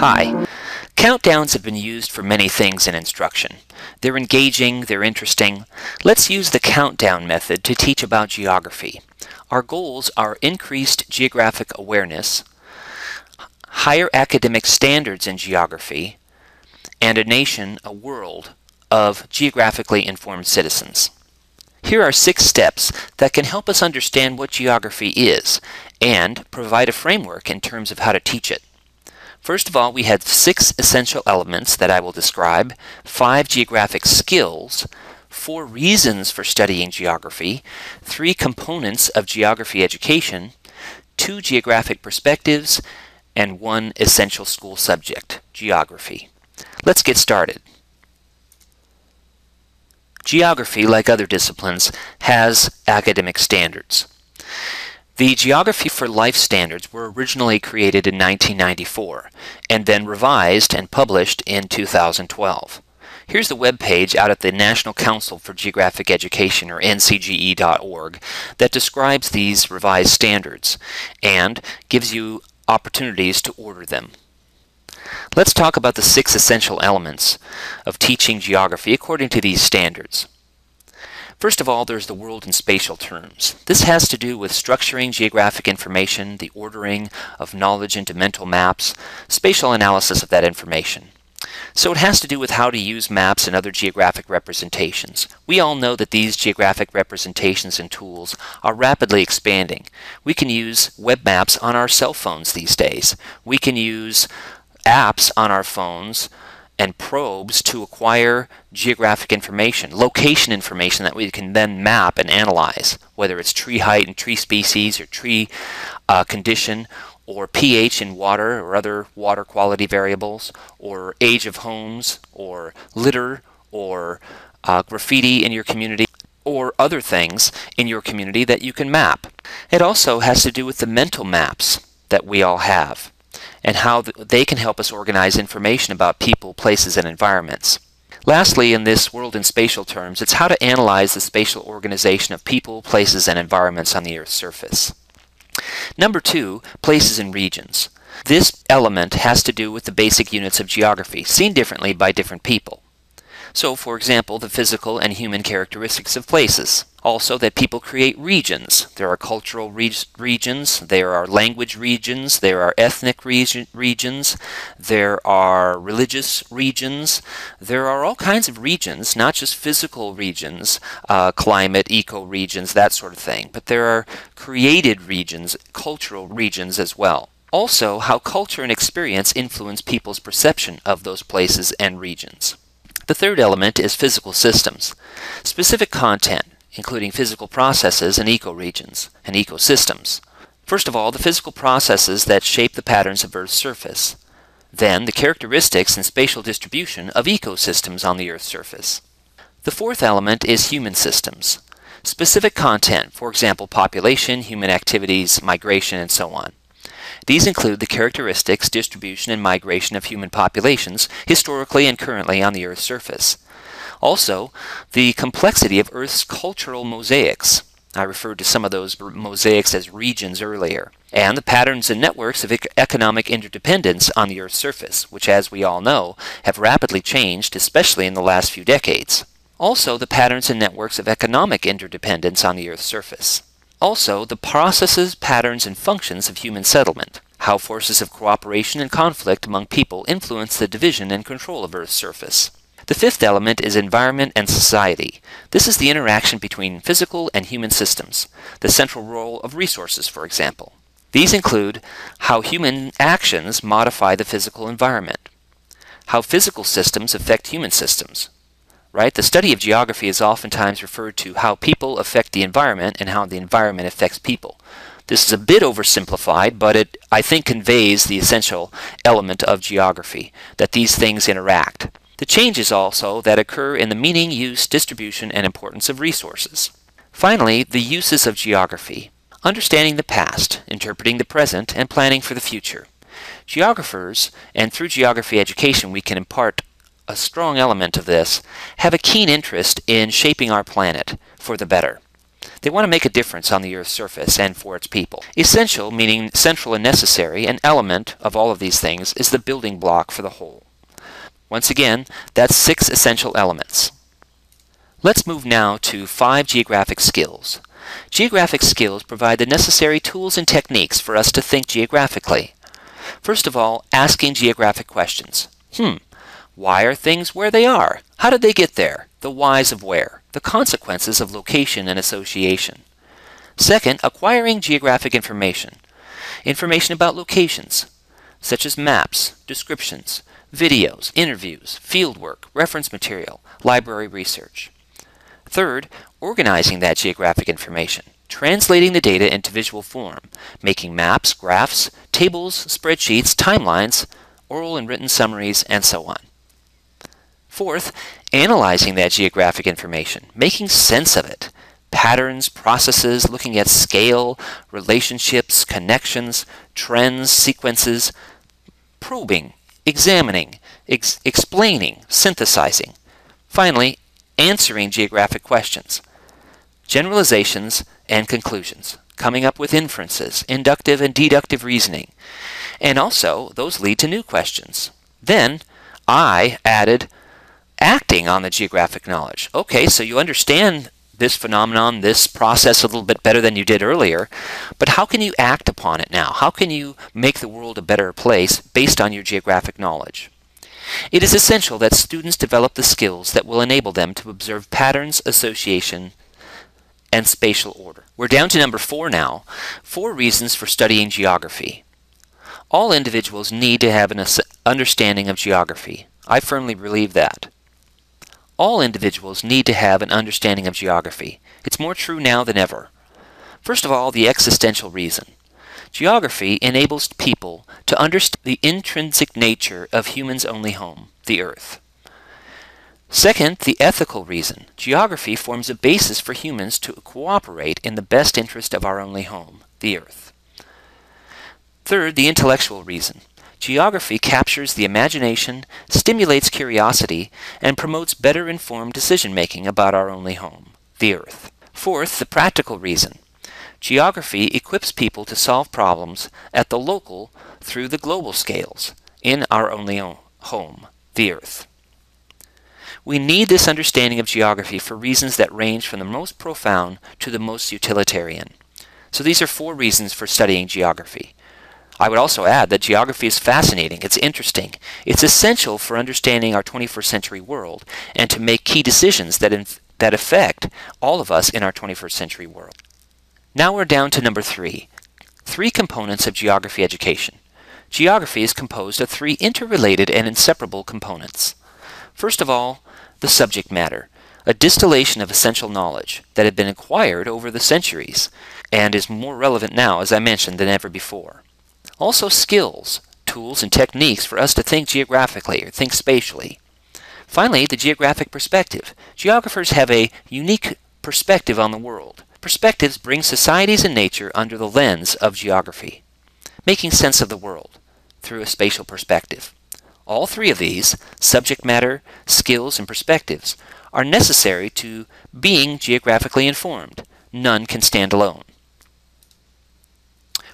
Hi. Countdowns have been used for many things in instruction. They're engaging, they're interesting. Let's use the countdown method to teach about geography. Our goals are increased geographic awareness, higher academic standards in geography, and a world of geographically informed citizens. Here are 6 steps that can help us understand what geography is and provide a framework in terms of how to teach it. First of all, we had 6 essential elements that I will describe, 5 geographic skills, 4 reasons for studying geography, 3 components of geography education, 2 geographic perspectives, and 1 essential school subject, geography. Let's get started. Geography, like other disciplines, has academic standards. The Geography for Life standards were originally created in 1994 and then revised and published in 2012. Here's the web page out at the National Council for Geographic Education, or ncge.org, that describes these revised standards and gives you opportunities to order them. Let's talk about the 6 essential elements of teaching geography according to these standards. First of all, there's the world in spatial terms. This has to do with structuring geographic information, the ordering of knowledge into mental maps, spatial analysis of that information. So it has to do with how to use maps and other geographic representations. We all know that these geographic representations and tools are rapidly expanding. We can use web maps on our cell phones these days. We can use apps on our phones and probes to acquire geographic information, location information that we can then map and analyze, whether it's tree height and tree species, or tree condition, or pH in water or other water quality variables, or age of homes, or litter, or graffiti in your community, or other things in your community that you can map. It also has to do with the mental maps that we all have, and how they can help us organize information about people, places, and environments. Lastly, in this world in spatial terms, it's how to analyze the spatial organization of people, places, and environments on the Earth's surface. Number 2, places and regions. This element has to do with the basic units of geography, seen differently by different people. So, for example, the physical and human characteristics of places. Also, that people create regions. There are cultural regions, there are language regions, there are ethnic regions, there are religious regions. There are all kinds of regions, not just physical regions, climate, eco-regions, that sort of thing, but there are created regions, cultural regions as well. Also, how culture and experience influence people's perception of those places and regions. The third element is physical systems. Specific content, including physical processes and ecoregions and ecosystems. First of all, the physical processes that shape the patterns of Earth's surface. Then, the characteristics and spatial distribution of ecosystems on the Earth's surface. The fourth element is human systems. Specific content, for example, population, human activities, migration, and so on. These include the characteristics, distribution, and migration of human populations historically and currently on the Earth's surface. Also, the complexity of Earth's cultural mosaics. I referred to some of those mosaics as regions earlier. And the patterns and networks of economic interdependence on the Earth's surface, which, as we all know, have rapidly changed, especially in the last few decades. Also, the patterns and networks of economic interdependence on the Earth's surface. Also, the processes, patterns, and functions of human settlement. How forces of cooperation and conflict among people influence the division and control of Earth's surface. The fifth element is environment and society. This is the interaction between physical and human systems, the central role of resources, for example. These include how human actions modify the physical environment, how physical systems affect human systems. Right? The study of geography is oftentimes referred to how people affect the environment and how the environment affects people. This is a bit oversimplified, but it, I think, conveys the essential element of geography, that these things interact. The changes also that occur in the meaning, use, distribution, and importance of resources. Finally, the uses of geography. Understanding the past, interpreting the present, and planning for the future. Geographers, and through geography education we can impart a strong element of this, have a keen interest in shaping our planet for the better. They want to make a difference on the Earth's surface and for its people. Essential, meaning central and necessary, an element of all of these things, is the building block for the whole. Once again, that's 6 essential elements. Let's move now to 5 geographic skills. Geographic skills provide the necessary tools and techniques for us to think geographically. First of all, asking geographic questions. Why are things where they are? How did they get there? The whys of where? The consequences of location and association. Second, acquiring geographic information. Information about locations, such as maps, descriptions, videos, interviews, fieldwork, reference material, library research. Third, organizing that geographic information, translating the data into visual form, making maps, graphs, tables, spreadsheets, timelines, oral and written summaries, and so on. Fourth, analyzing that geographic information, making sense of it, patterns, processes, looking at scale, relationships, connections, trends, sequences, probing, examining, explaining, synthesizing. Finally, answering geographic questions, generalizations and conclusions, coming up with inferences, inductive and deductive reasoning, and also those lead to new questions. Then I added acting on the geographic knowledge. Okay, so you understand this phenomenon, this process a little bit better than you did earlier, but how can you act upon it now? How can you make the world a better place based on your geographic knowledge? It is essential that students develop the skills that will enable them to observe patterns, association, and spatial order. We're down to number 4 now. 4 reasons for studying geography. All individuals need to have an understanding of geography. I firmly believe that. All individuals need to have an understanding of geography. It's more true now than ever. First of all, the existential reason. Geography enables people to understand the intrinsic nature of humans' only home, the Earth. Second, the ethical reason. Geography forms a basis for humans to cooperate in the best interest of our only home, the Earth. Third, the intellectual reason. Geography captures the imagination, stimulates curiosity, and promotes better informed decision-making about our only home, the Earth. Fourth, the practical reason. Geography equips people to solve problems at the local through the global scales in our only home, the Earth. We need this understanding of geography for reasons that range from the most profound to the most utilitarian. So these are 4 reasons for studying geography. I would also add that geography is fascinating, it's interesting, it's essential for understanding our 21st century world and to make key decisions that affect all of us in our 21st century world. Now we're down to number 3. 3 components of geography education. Geography is composed of 3 interrelated and inseparable components. First of all, the subject matter, a distillation of essential knowledge that had been acquired over the centuries and is more relevant now, as I mentioned, than ever before. Also skills, tools, and techniques for us to think geographically or think spatially. Finally, the geographic perspective. Geographers have a unique perspective on the world. Perspectives bring societies and nature under the lens of geography, making sense of the world through a spatial perspective. All 3 of these, subject matter, skills, and perspectives, are necessary to being geographically informed. None can stand alone.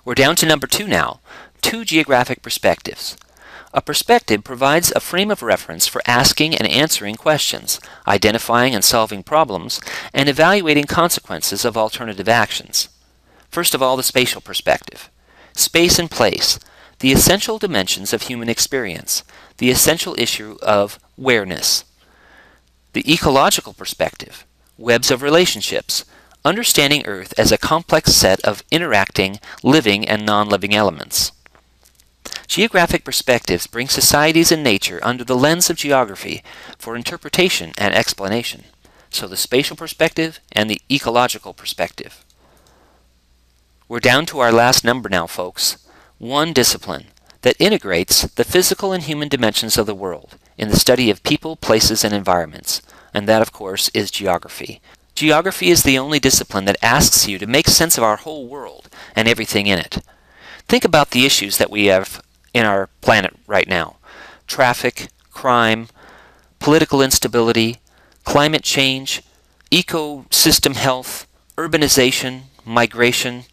We're down to number 2 now, 2 geographic perspectives. A perspective provides a frame of reference for asking and answering questions, identifying and solving problems, and evaluating consequences of alternative actions. First of all, the spatial perspective. Space and place, the essential dimensions of human experience, the essential issue of whereness. The ecological perspective, webs of relationships, understanding Earth as a complex set of interacting, living, and non-living elements. Geographic perspectives bring societies and nature under the lens of geography for interpretation and explanation. So the spatial perspective and the ecological perspective. We're down to our last number now, folks. 1 discipline that integrates the physical and human dimensions of the world in the study of people, places, and environments. And that, of course, is geography. Geography is the only discipline that asks you to make sense of our whole world and everything in it. Think about the issues that we have in our planet right now. Traffic, crime, political instability, climate change, ecosystem health, urbanization, migration,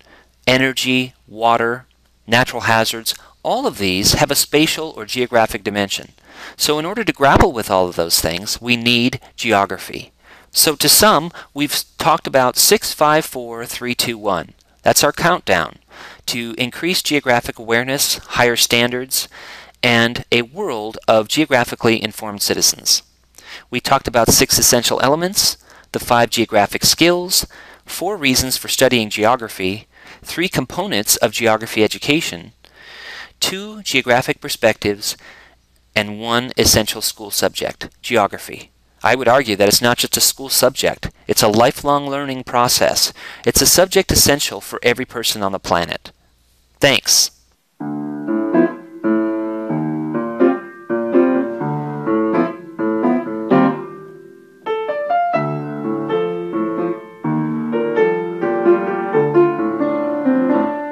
energy, water, natural hazards, all of these have a spatial or geographic dimension. So in order to grapple with all of those things, we need geography. So to sum, we've talked about 6, 5, 4, 3, 2, 1. That's our countdown to increase geographic awareness, higher standards, and a world of geographically informed citizens. We talked about 6 essential elements, the 5 geographic skills, 4 reasons for studying geography, 3 components of geography education, 2 geographic perspectives, and 1 essential school subject, geography. I would argue that it's not just a school subject, it's a lifelong learning process. It's a subject essential for every person on the planet. Thanks.